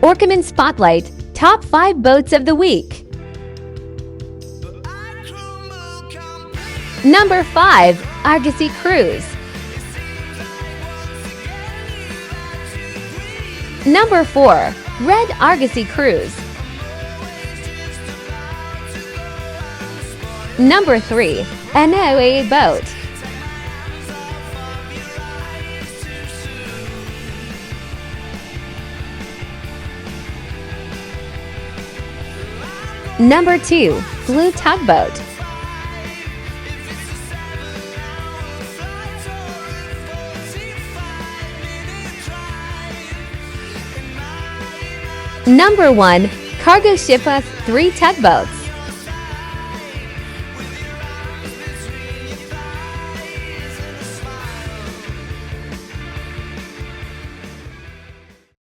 ORCAMAN Spotlight Top 5 Boats of the Week. Number 5. Argosy Cruise. Number 4. Red Argosy Cruise. Number 3. NOA Boat. Number 2. Blue Tugboat. Number 1. Cargo Ship of 3 Tugboats.